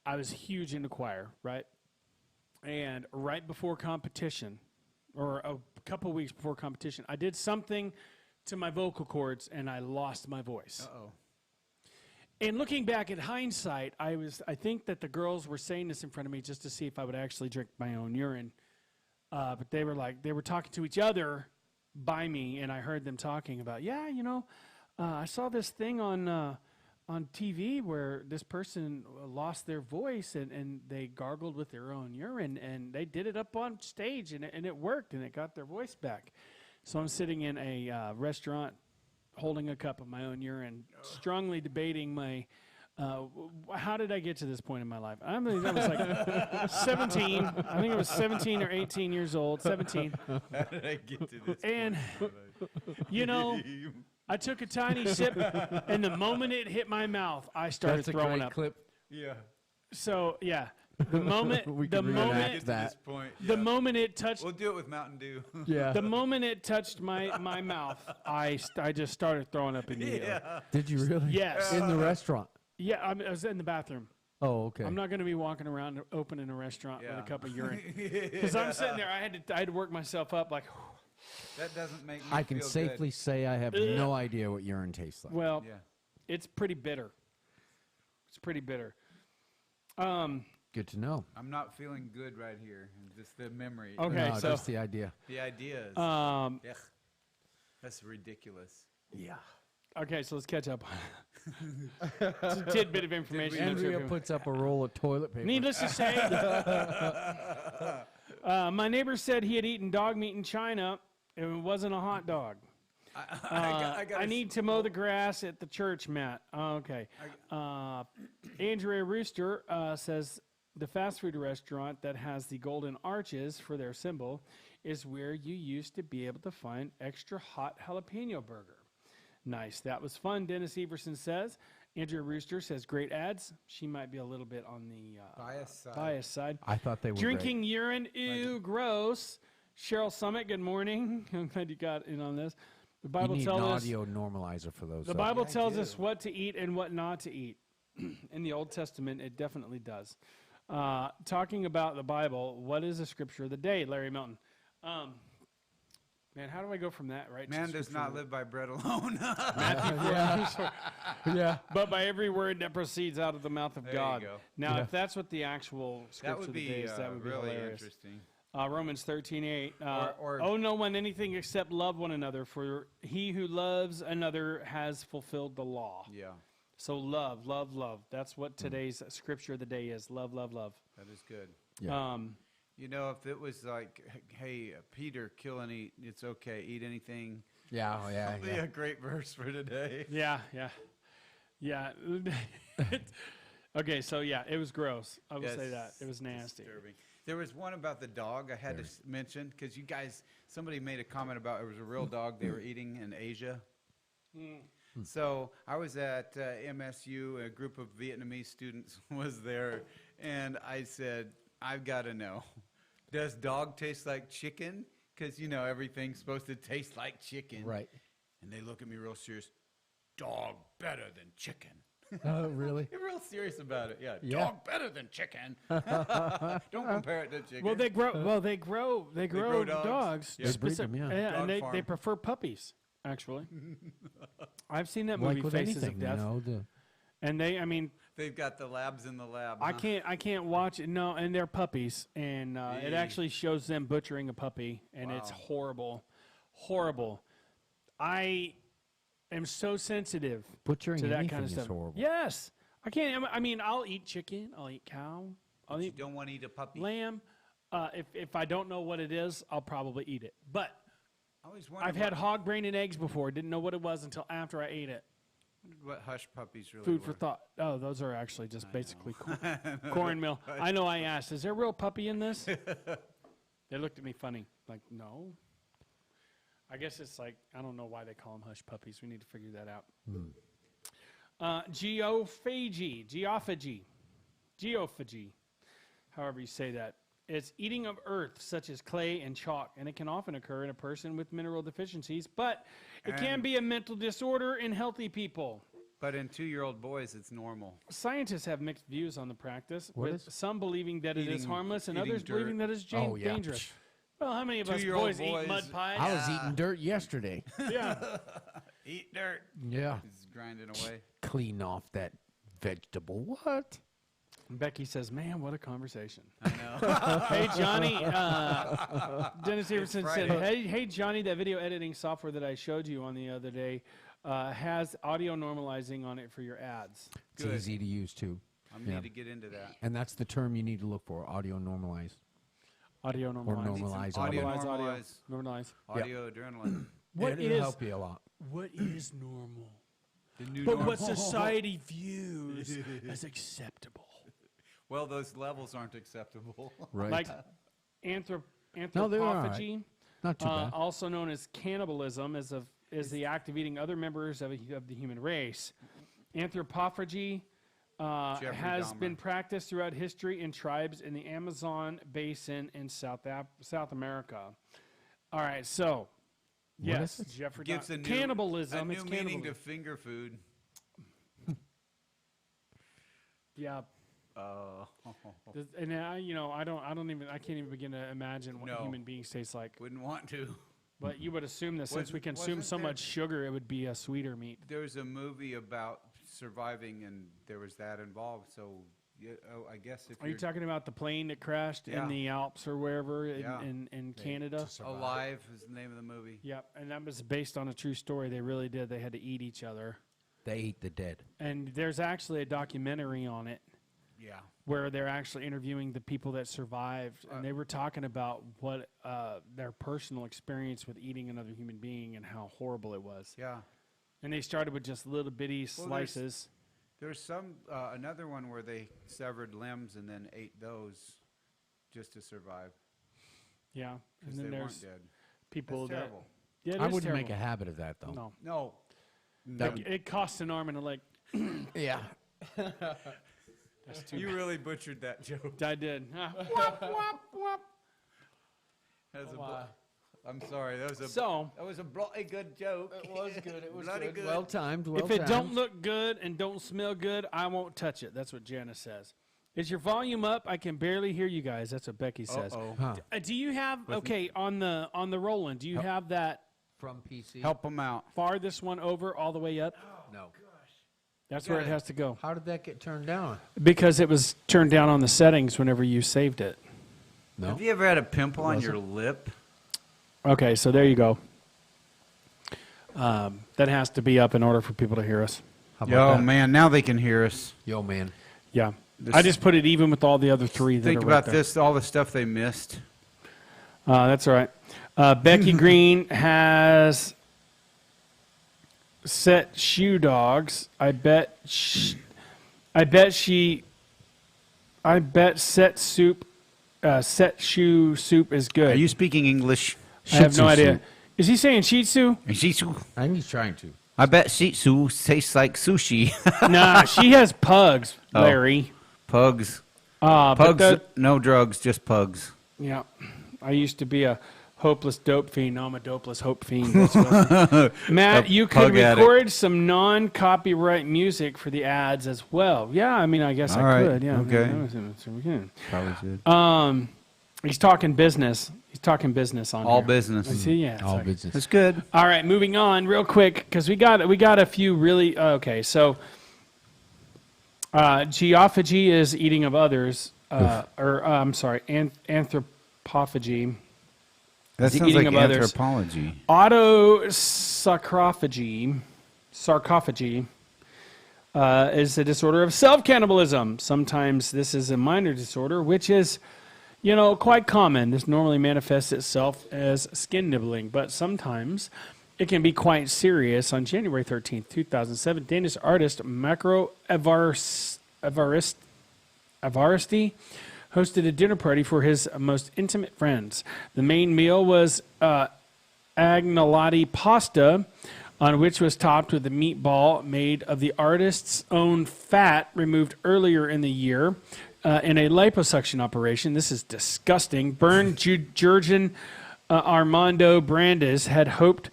[SPEAKER 1] I was huge into choir, right? And right before competition, or a couple weeks before competition, I did something to my vocal cords, and I lost my voice.
[SPEAKER 3] Uh-oh.
[SPEAKER 1] And looking back at hindsight, I think that the girls were saying this in front of me just to see if I would actually drink my own urine. But they were talking to each other by me, and I heard them talking about, I saw this thing on TV where this person lost their voice and they gargled with their own urine, and they did it up on stage, and it worked, and it got their voice back. So I'm sitting in a restaurant holding a cup of my own urine, strongly debating how did I get to this point in my life? I was like 17. I think I was 17 or 18 years old, 17.
[SPEAKER 3] How did I get to this
[SPEAKER 1] And,
[SPEAKER 3] point?
[SPEAKER 1] I took a tiny sip, and the moment it hit my mouth, I started
[SPEAKER 2] That's a
[SPEAKER 1] throwing
[SPEAKER 2] great
[SPEAKER 1] up.
[SPEAKER 2] clip.
[SPEAKER 3] Yeah.
[SPEAKER 1] So yeah, the moment
[SPEAKER 2] We
[SPEAKER 1] the
[SPEAKER 2] can reenact
[SPEAKER 1] moment
[SPEAKER 3] Get to
[SPEAKER 2] that.
[SPEAKER 3] this point.
[SPEAKER 1] the
[SPEAKER 3] yeah.
[SPEAKER 1] moment it touched
[SPEAKER 3] We'll do it with Mountain Dew.
[SPEAKER 2] Yeah.
[SPEAKER 1] the moment it touched my mouth, I just started throwing up immediately.
[SPEAKER 3] yeah.
[SPEAKER 2] Did you really?
[SPEAKER 1] Yes.
[SPEAKER 2] In the restaurant?
[SPEAKER 1] Yeah, I was in the bathroom.
[SPEAKER 2] Oh, okay.
[SPEAKER 1] I'm not going to be walking around opening a restaurant with
[SPEAKER 3] Yeah.
[SPEAKER 1] a cup of urine because I'm sitting there. I had to work myself up like.
[SPEAKER 3] That doesn't make me
[SPEAKER 2] I can
[SPEAKER 3] feel
[SPEAKER 2] safely
[SPEAKER 3] good.
[SPEAKER 2] say I have no idea what urine tastes like.
[SPEAKER 1] Well,
[SPEAKER 3] Yeah.
[SPEAKER 1] it's pretty bitter. It's pretty bitter.
[SPEAKER 2] Good to know.
[SPEAKER 3] I'm not feeling good right here. Just the memory.
[SPEAKER 1] Okay,
[SPEAKER 2] No,
[SPEAKER 1] so
[SPEAKER 2] just the idea.
[SPEAKER 3] The ideas.
[SPEAKER 1] um,
[SPEAKER 3] Ugh. That's ridiculous.
[SPEAKER 2] Yeah.
[SPEAKER 1] okay, so let's catch up. It's a tidbit of information. I'm sure
[SPEAKER 2] Andrea
[SPEAKER 1] people-
[SPEAKER 2] puts up a roll of toilet paper.
[SPEAKER 1] Needless to say, my neighbor said he had eaten dog meat in China. It wasn't a hot dog. I need to mow the grass at the church, Matt. Okay. Andrea Rooster says the fast food restaurant that has the golden arches for their symbol is where you used to be able to find extra hot jalapeno burger. Nice. That was fun, Dennis Everson says. Andrea Rooster says great ads. She might be a little bit on the bias side.
[SPEAKER 2] I thought they were
[SPEAKER 1] Drinking urine, ew, gross. Cheryl Summit, good morning. I'm glad you got in on this. The
[SPEAKER 2] great.
[SPEAKER 1] Bible
[SPEAKER 2] You need an
[SPEAKER 1] tells us
[SPEAKER 2] audio normalizer for those.
[SPEAKER 1] the
[SPEAKER 2] though.
[SPEAKER 1] Bible tells us what to eat and what not to eat. In the Old Testament, it definitely does. Talking about the Bible, what is the scripture of the day, Larry Melton? Man, how do I go from that right? to
[SPEAKER 3] Man
[SPEAKER 1] the
[SPEAKER 3] does
[SPEAKER 1] scripture
[SPEAKER 3] not
[SPEAKER 1] of the-
[SPEAKER 3] live by bread alone.
[SPEAKER 2] Yeah.
[SPEAKER 1] but by every word that proceeds out of the mouth of
[SPEAKER 3] There you
[SPEAKER 1] God.
[SPEAKER 3] go.
[SPEAKER 1] Now,
[SPEAKER 2] Yeah.
[SPEAKER 1] if that's what the actual
[SPEAKER 3] That
[SPEAKER 1] scripture
[SPEAKER 3] would
[SPEAKER 1] of the
[SPEAKER 3] be
[SPEAKER 1] day is, that would be
[SPEAKER 3] really
[SPEAKER 1] hilarious.
[SPEAKER 3] interesting.
[SPEAKER 1] Romans 13:8.
[SPEAKER 3] Or-
[SPEAKER 1] Oh, no one anything except love one another, for he who loves another has fulfilled the law.
[SPEAKER 3] Yeah,
[SPEAKER 1] So love, love, love. That's what today's scripture of the day is. Love, love, love.
[SPEAKER 3] that is good.
[SPEAKER 2] Yeah.
[SPEAKER 3] You know, if it was like, hey, Peter, kill and eat, it's okay. Eat anything.
[SPEAKER 2] Yeah. Yeah.
[SPEAKER 3] That'd be a great verse for today.
[SPEAKER 1] Yeah. Okay, so yeah, it was gross. I will say that. It was nasty.
[SPEAKER 3] Disturbing. There was one about the dog I had to mention because you guys, somebody made a comment about it was a real dog they were eating in Asia. So I was at MSU, a group of Vietnamese students was there, and I said, I've got to know, does dog taste like chicken? Because, you know, everything's supposed to taste like chicken.
[SPEAKER 2] Right.
[SPEAKER 3] And they look at me real serious, dog better than chicken.
[SPEAKER 2] Oh, really?
[SPEAKER 3] They're real serious about it. Yeah,
[SPEAKER 2] Yeah.
[SPEAKER 3] dog better than chicken. Don't compare it to chicken.
[SPEAKER 1] Well, they grow
[SPEAKER 3] dogs.
[SPEAKER 1] dogs.
[SPEAKER 3] Yeah.
[SPEAKER 2] They breed them, yeah.
[SPEAKER 1] and
[SPEAKER 3] Dog
[SPEAKER 1] they
[SPEAKER 3] farm.
[SPEAKER 1] prefer puppies. Actually, I've seen that
[SPEAKER 2] Like
[SPEAKER 1] movie
[SPEAKER 2] with
[SPEAKER 1] Faces
[SPEAKER 2] anything,
[SPEAKER 1] of Death,
[SPEAKER 2] you know.
[SPEAKER 1] and I mean,
[SPEAKER 3] They've got the labs in the lab.
[SPEAKER 1] I
[SPEAKER 3] huh?
[SPEAKER 1] can't watch it. No, and they're puppies, and it
[SPEAKER 3] Eee.
[SPEAKER 1] actually shows them butchering a puppy, and it's
[SPEAKER 3] Wow.
[SPEAKER 1] horrible. I am so sensitive
[SPEAKER 2] Butchering
[SPEAKER 1] to that
[SPEAKER 2] anything
[SPEAKER 1] kind of
[SPEAKER 2] is
[SPEAKER 1] stuff.
[SPEAKER 2] horrible.
[SPEAKER 1] Yes, I can't. I mean, I'll eat chicken, I'll eat cow, I'll
[SPEAKER 3] You
[SPEAKER 1] eat
[SPEAKER 3] don't want to eat a puppy.
[SPEAKER 1] lamb. If I don't know what it is, I'll probably eat it. But
[SPEAKER 3] I always wondered
[SPEAKER 1] I've had hog brain and eggs before. Didn't know what it was until after I ate it.
[SPEAKER 3] what hush puppies really
[SPEAKER 1] Food
[SPEAKER 3] were.
[SPEAKER 1] for thought. Oh, those are actually just basically cornmeal. I know. I asked, "Is there a real puppy in this?" They looked at me funny, like, "No." I guess it's like I don't know why they call them hush puppies. We need to figure that out. Geophagy, however you say that. It's eating of earth, such as clay and chalk, and it can often occur in a person with mineral deficiencies, but it can
[SPEAKER 3] And-
[SPEAKER 1] be a mental disorder in healthy people.
[SPEAKER 3] But in 2-year-old boys, it's normal.
[SPEAKER 1] Scientists have mixed views on the practice,
[SPEAKER 2] What
[SPEAKER 1] with
[SPEAKER 2] is-
[SPEAKER 1] some believing that it is
[SPEAKER 3] Eating-
[SPEAKER 1] harmless and
[SPEAKER 3] eating
[SPEAKER 1] others believing
[SPEAKER 3] dirt.
[SPEAKER 1] that it's
[SPEAKER 2] Oh, yeah.
[SPEAKER 1] dangerous. Well, how many of us
[SPEAKER 3] 2-year-old
[SPEAKER 1] boys eat
[SPEAKER 3] boys-
[SPEAKER 1] mud pies?
[SPEAKER 2] I was eating dirt yesterday.
[SPEAKER 1] Yeah.
[SPEAKER 3] Eat dirt.
[SPEAKER 2] Yeah.
[SPEAKER 3] He's grinding away.
[SPEAKER 2] Clean off that vegetable. What?
[SPEAKER 1] Becky says, "Man, what a conversation."
[SPEAKER 3] I know.
[SPEAKER 1] Hey, Johnny. Dennis Everson said,
[SPEAKER 3] Friday.
[SPEAKER 1] hey, Johnny, that video editing software that I showed you on the other day has audio normalizing on it for your ads.
[SPEAKER 2] It's
[SPEAKER 3] Good.
[SPEAKER 2] easy to use too.
[SPEAKER 3] I
[SPEAKER 2] Yeah.
[SPEAKER 3] need to get into that.
[SPEAKER 2] And that's the term you need to look for, audio normalize.
[SPEAKER 1] Audio normalize.
[SPEAKER 2] normalize
[SPEAKER 3] Audio
[SPEAKER 1] Normalize audio.
[SPEAKER 3] normalize.
[SPEAKER 1] Normalize.
[SPEAKER 3] Audio adrenaline.
[SPEAKER 1] What
[SPEAKER 2] It'll
[SPEAKER 1] is
[SPEAKER 2] help you a lot.
[SPEAKER 1] what is normal?
[SPEAKER 3] The new
[SPEAKER 1] But
[SPEAKER 3] normal.
[SPEAKER 1] what society views as acceptable.
[SPEAKER 3] Well, those levels aren't acceptable.
[SPEAKER 2] Right.
[SPEAKER 1] Like
[SPEAKER 2] No, they're all right.
[SPEAKER 1] anthropophagy,
[SPEAKER 2] Not too bad.
[SPEAKER 1] also known as cannibalism, is the act of eating other members of the human race. Anthropophagy
[SPEAKER 3] Jeffrey
[SPEAKER 1] has
[SPEAKER 3] Dahmer.
[SPEAKER 1] been practiced throughout history in tribes in the Amazon basin in South America. All right, so yes,
[SPEAKER 2] is it?
[SPEAKER 1] Jeffrey
[SPEAKER 3] Gives
[SPEAKER 1] Dahmer.
[SPEAKER 3] a new,
[SPEAKER 1] Cannibalism.
[SPEAKER 3] a
[SPEAKER 1] It's
[SPEAKER 3] new meaning
[SPEAKER 1] cannibalism.
[SPEAKER 3] to finger food.
[SPEAKER 1] Yeah. And I can't even begin to imagine what
[SPEAKER 3] No.
[SPEAKER 1] human beings taste like.
[SPEAKER 3] Wouldn't want to.
[SPEAKER 1] But you would assume that since we consume
[SPEAKER 3] wasn't
[SPEAKER 1] so
[SPEAKER 3] there-
[SPEAKER 1] much sugar, it would be a sweeter meat.
[SPEAKER 3] There's a movie about surviving, and there was that involved. So I guess if
[SPEAKER 1] Are you
[SPEAKER 3] you're
[SPEAKER 1] talking about the plane that crashed
[SPEAKER 3] Yeah.
[SPEAKER 1] in the Alps or wherever
[SPEAKER 3] Yeah.
[SPEAKER 1] in Canada?
[SPEAKER 3] Alive is the name of the movie.
[SPEAKER 1] Yep, and that was based on a true story. They really did. They had to eat each other.
[SPEAKER 2] They eat the dead.
[SPEAKER 1] And there's actually a documentary on it
[SPEAKER 3] Yeah.
[SPEAKER 1] where they're actually interviewing the people that survived, and they were talking about what their personal experience with eating another human being and how horrible it was.
[SPEAKER 3] Yeah.
[SPEAKER 1] And they started with just little bitty
[SPEAKER 3] Well, there's-
[SPEAKER 1] slices.
[SPEAKER 3] There's some another one where they severed limbs and then ate those just to survive
[SPEAKER 1] Yeah,
[SPEAKER 3] because
[SPEAKER 1] and then
[SPEAKER 3] they
[SPEAKER 1] there's
[SPEAKER 3] weren't dead.
[SPEAKER 1] people
[SPEAKER 3] That's
[SPEAKER 1] that
[SPEAKER 3] terrible.
[SPEAKER 1] yeah, it
[SPEAKER 2] I
[SPEAKER 1] is
[SPEAKER 2] wouldn't make a
[SPEAKER 1] terrible.
[SPEAKER 2] habit of that, though.
[SPEAKER 1] No,
[SPEAKER 3] No.
[SPEAKER 2] That
[SPEAKER 1] Like, it costs an arm and a leg.
[SPEAKER 2] Yeah.
[SPEAKER 1] That's too
[SPEAKER 3] You really butchered that joke.
[SPEAKER 1] I did.
[SPEAKER 3] That was a I'm sorry. That was a
[SPEAKER 1] So
[SPEAKER 3] that was a bloody good joke.
[SPEAKER 2] It was good. It was
[SPEAKER 3] Bloody
[SPEAKER 2] good.
[SPEAKER 3] good.
[SPEAKER 2] Well timed. Well
[SPEAKER 1] if it
[SPEAKER 2] timed.
[SPEAKER 1] don't look good and don't smell good, I won't touch it. That's what Janice says. Is your volume up? I can barely hear you guys. That's what Becky says.
[SPEAKER 3] Uh-oh.
[SPEAKER 2] Huh.
[SPEAKER 1] Do you have on the Roland? Do you have that
[SPEAKER 2] From PC.
[SPEAKER 3] Help them out.
[SPEAKER 1] farthest one over all the way up?
[SPEAKER 2] No.
[SPEAKER 1] That's where it has to go
[SPEAKER 2] How did that get turned down?
[SPEAKER 1] because it was turned down on the settings whenever you saved it.
[SPEAKER 2] No.
[SPEAKER 3] Have you ever had a pimple on your lip?
[SPEAKER 1] Okay, so there you go. That has to be up in order for people to hear us.
[SPEAKER 2] How about
[SPEAKER 3] Oh
[SPEAKER 2] that?
[SPEAKER 3] man, now they can hear us.
[SPEAKER 2] Yo, man.
[SPEAKER 1] Yeah,
[SPEAKER 3] This-
[SPEAKER 1] I just put it even with all the other three. That
[SPEAKER 3] Think
[SPEAKER 1] are right
[SPEAKER 3] about
[SPEAKER 1] there.
[SPEAKER 3] this, all the stuff they missed.
[SPEAKER 1] That's all right. Becky Green has set shoe dogs. I bet set soup. Set shoe soup is good.
[SPEAKER 3] Are you speaking English?
[SPEAKER 1] I have
[SPEAKER 2] Shih
[SPEAKER 1] no
[SPEAKER 2] Tzu
[SPEAKER 1] idea.
[SPEAKER 2] soup.
[SPEAKER 1] Is he saying Shih Tzu?
[SPEAKER 3] Shih Tzu.
[SPEAKER 2] I think he's trying to.
[SPEAKER 3] I bet Shih Tzu tastes like sushi.
[SPEAKER 1] Nah, she has pugs,
[SPEAKER 3] Oh.
[SPEAKER 1] Larry.
[SPEAKER 3] Pugs.
[SPEAKER 1] But
[SPEAKER 3] Pugs, no drugs, just pugs.
[SPEAKER 1] yeah, I used to be a hopeless dope fiend. Now I'm a dopeless hope fiend. That's what- Matt, you could
[SPEAKER 3] pug addict.
[SPEAKER 1] record some non-copyright music for the ads as well. Yeah, I mean, I guess
[SPEAKER 3] All
[SPEAKER 1] I
[SPEAKER 3] right,
[SPEAKER 1] could. Yeah.
[SPEAKER 3] okay.
[SPEAKER 1] We can.
[SPEAKER 3] Probably should.
[SPEAKER 1] He's talking business. He's talking business on
[SPEAKER 3] All
[SPEAKER 1] here.
[SPEAKER 3] business.
[SPEAKER 1] I see. Yeah.
[SPEAKER 2] All
[SPEAKER 1] sorry.
[SPEAKER 2] business.
[SPEAKER 3] That's good.
[SPEAKER 1] All right, moving on real quick because we got a few really okay. So, geophagy is eating of others, I'm sorry, anthropophagy.
[SPEAKER 3] That
[SPEAKER 1] The
[SPEAKER 3] sounds
[SPEAKER 1] eating
[SPEAKER 3] like
[SPEAKER 1] of others.
[SPEAKER 3] anthropology.
[SPEAKER 1] Autosarcophagy is a disorder of self-cannibalism. Sometimes this is a minor disorder, which is, quite common. This normally manifests itself as skin nibbling, but sometimes it can be quite serious. On January 13th, 2007, Danish artist Macro Evaristi hosted a dinner party for his most intimate friends. The main meal was agnolotti pasta, on which was topped with a meatball made of the artist's own fat removed earlier in the year in a liposuction operation. This is disgusting. Bernard Jurgen Armando Brandes had hoped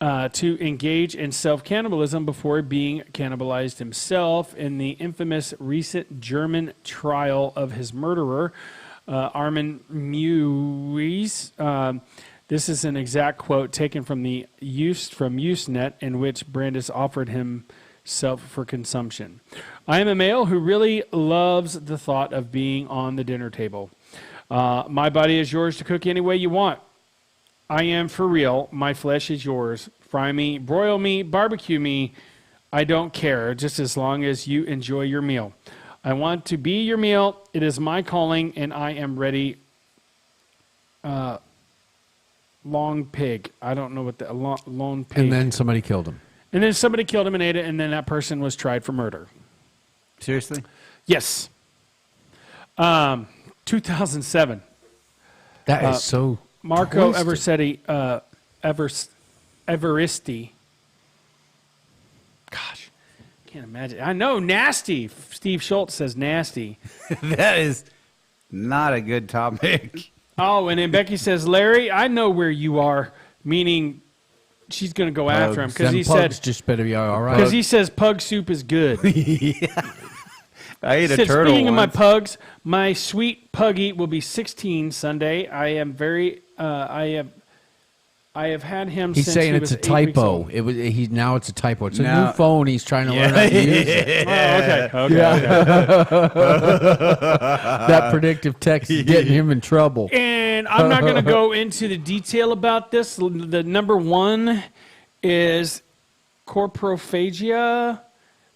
[SPEAKER 1] to engage in self-cannibalism before being cannibalized himself in the infamous recent German trial of his murderer, Armin Meuwis. This is an exact quote taken from Usenet, in which Brandes offered himself for consumption. I am a male who really loves the thought of being on the dinner table. My body is yours to cook any way you want. I am for real. My flesh is yours. Fry me, broil me, barbecue me. I don't care, just as long as you enjoy your meal. I want to be your meal. It is my calling, and I am ready. Long pig. I don't know what the long pig.
[SPEAKER 2] And then somebody killed him.
[SPEAKER 1] And then somebody killed him and ate it, and then that person was tried for murder.
[SPEAKER 3] Seriously?
[SPEAKER 1] Yes. 2007.
[SPEAKER 2] That is so.
[SPEAKER 1] Marco
[SPEAKER 2] twisted.
[SPEAKER 1] Evaristi. Gosh, can't imagine. I know, nasty. Steve Schultz says nasty.
[SPEAKER 3] That is not a good topic.
[SPEAKER 1] Oh, and then Becky says, Larry, I know where you are, meaning she's going to go after him because
[SPEAKER 2] Them
[SPEAKER 1] he
[SPEAKER 2] pugs
[SPEAKER 1] said,
[SPEAKER 2] just better be all right.
[SPEAKER 1] because he says pug soup is good.
[SPEAKER 3] I ate a
[SPEAKER 1] Said,
[SPEAKER 3] turtle
[SPEAKER 1] speaking of my
[SPEAKER 3] once.
[SPEAKER 1] pugs, my sweet puggy will be 16 Sunday. I I have had him.
[SPEAKER 2] He's
[SPEAKER 1] since
[SPEAKER 2] saying
[SPEAKER 1] he
[SPEAKER 2] it's a
[SPEAKER 1] was 8 weeks
[SPEAKER 2] typo.
[SPEAKER 1] old.
[SPEAKER 2] Now it's a typo. It's a
[SPEAKER 3] No.
[SPEAKER 2] new phone. He's trying to learn how to use it.
[SPEAKER 1] Oh, okay.
[SPEAKER 2] That predictive text is getting him in trouble.
[SPEAKER 1] And I'm not going to go into the detail about this. The number one is coprophagia,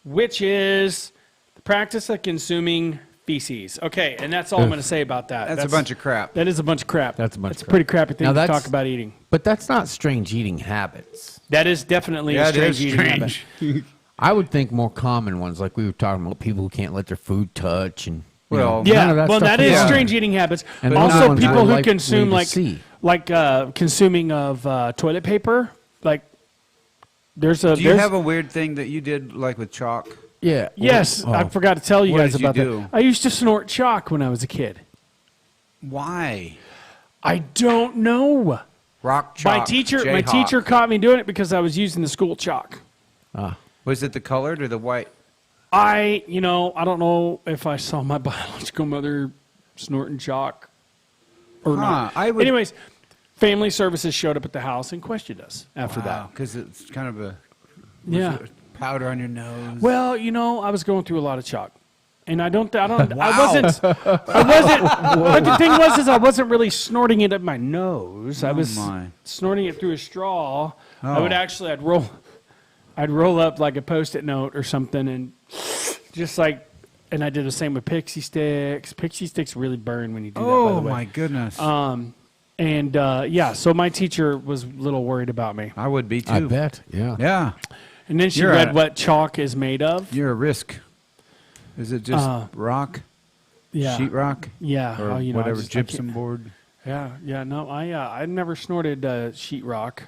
[SPEAKER 1] which is the practice of consuming feces. Okay, and that's all I'm going to say about that.
[SPEAKER 3] That's a bunch of crap.
[SPEAKER 1] That is a bunch of crap.
[SPEAKER 2] That's a bunch
[SPEAKER 1] It's
[SPEAKER 2] of
[SPEAKER 1] a pretty crappy thing
[SPEAKER 2] Now
[SPEAKER 1] to
[SPEAKER 2] that's-
[SPEAKER 1] talk about eating.
[SPEAKER 2] But that's not strange eating habits.
[SPEAKER 1] That is definitely
[SPEAKER 3] Yeah,
[SPEAKER 1] a
[SPEAKER 3] it
[SPEAKER 1] strange
[SPEAKER 3] is
[SPEAKER 1] eating habit.
[SPEAKER 3] strange.
[SPEAKER 2] I would think more common ones, like we were talking about, people who can't let their food touch and.
[SPEAKER 3] Well,
[SPEAKER 2] none
[SPEAKER 1] Yeah,
[SPEAKER 2] of that
[SPEAKER 1] well,
[SPEAKER 2] stuff
[SPEAKER 1] that is
[SPEAKER 3] Yeah.
[SPEAKER 1] strange eating habits.
[SPEAKER 2] And
[SPEAKER 3] those
[SPEAKER 1] Also,
[SPEAKER 3] ones
[SPEAKER 1] people
[SPEAKER 2] are
[SPEAKER 1] who
[SPEAKER 2] likely
[SPEAKER 1] consume
[SPEAKER 2] to see.
[SPEAKER 1] consuming of toilet paper. Like, there's a.
[SPEAKER 3] Do you
[SPEAKER 1] there's-
[SPEAKER 3] have a weird thing that you did, like with chalk?
[SPEAKER 2] Yeah.
[SPEAKER 1] Yes,
[SPEAKER 2] Oh.
[SPEAKER 1] I forgot to tell you
[SPEAKER 3] What
[SPEAKER 1] guys
[SPEAKER 3] did you
[SPEAKER 1] about that.
[SPEAKER 3] do?
[SPEAKER 1] I used to snort chalk when I was a kid.
[SPEAKER 3] Why?
[SPEAKER 1] I don't know.
[SPEAKER 3] Rock chalk.
[SPEAKER 1] My teacher
[SPEAKER 3] Jayhawk.
[SPEAKER 1] caught me doing it because I was using the school chalk.
[SPEAKER 3] Was it the colored or the white?
[SPEAKER 1] I don't know if I saw my biological mother snorting chalk or not.
[SPEAKER 3] I would.
[SPEAKER 1] Anyways, family services showed up at the house and questioned us after that.
[SPEAKER 3] because it's kind of a
[SPEAKER 1] Yeah.
[SPEAKER 3] powder on your nose.
[SPEAKER 1] Well, I was going through a lot of chalk. And I wasn't, but the thing was, I wasn't really snorting it up my nose. I was
[SPEAKER 3] my.
[SPEAKER 1] snorting it through a straw. I'd
[SPEAKER 3] Oh.
[SPEAKER 1] roll up like a Post-it note or something and just like, and I did the same with Pixie Sticks. Pixie Sticks really burn when you do that, by
[SPEAKER 3] Oh
[SPEAKER 1] the way.
[SPEAKER 3] my goodness!
[SPEAKER 1] So my teacher was a little worried about me.
[SPEAKER 3] I would be too.
[SPEAKER 2] I bet. Yeah.
[SPEAKER 3] Yeah,
[SPEAKER 1] And then she
[SPEAKER 3] You're
[SPEAKER 1] read
[SPEAKER 3] a-
[SPEAKER 1] what chalk is made of.
[SPEAKER 3] you're a risk. Is it just rock,
[SPEAKER 1] Yeah.
[SPEAKER 3] sheetrock,
[SPEAKER 1] Yeah.
[SPEAKER 3] or
[SPEAKER 1] I
[SPEAKER 3] whatever
[SPEAKER 1] just- I can't-
[SPEAKER 3] gypsum board?
[SPEAKER 1] Yeah. No, I never snorted sheetrock.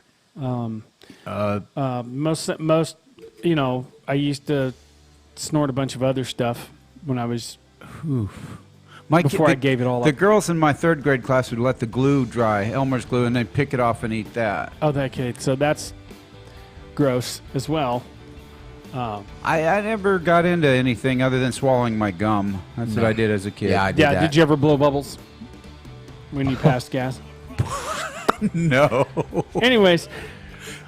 [SPEAKER 1] Most, I used to snort a bunch of other stuff when I was before I gave it all
[SPEAKER 3] The
[SPEAKER 1] up.
[SPEAKER 3] girls in my third grade class would let the glue dry, Elmer's glue, and then pick it off and eat that.
[SPEAKER 1] Oh, okay. So that's gross as well.
[SPEAKER 3] I never got into anything other than swallowing my gum. That's what I did as a kid.
[SPEAKER 2] Yeah, I did
[SPEAKER 1] Yeah.
[SPEAKER 2] that.
[SPEAKER 1] Did you ever blow bubbles when you passed gas?
[SPEAKER 3] No.
[SPEAKER 1] Anyways,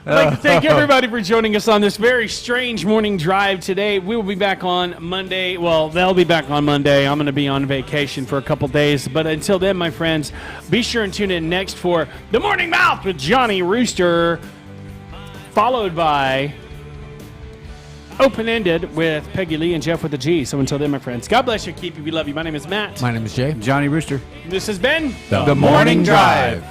[SPEAKER 1] I'd like to thank everybody for joining us on this very strange morning drive today. We will be back on Monday. Well, they'll be back on Monday. I'm going to be on vacation for a couple days. But until then, my friends, be sure and tune in next for The Morning Mouth with Johnny Rooster, followed by Open Ended with Peggy Lee and Jeff with a G. So until then, my friends, God bless you, keep you, we love you. My name is Matt.
[SPEAKER 2] My name is Jay.
[SPEAKER 3] Johnny Rooster.
[SPEAKER 1] This has been
[SPEAKER 2] The Morning Drive.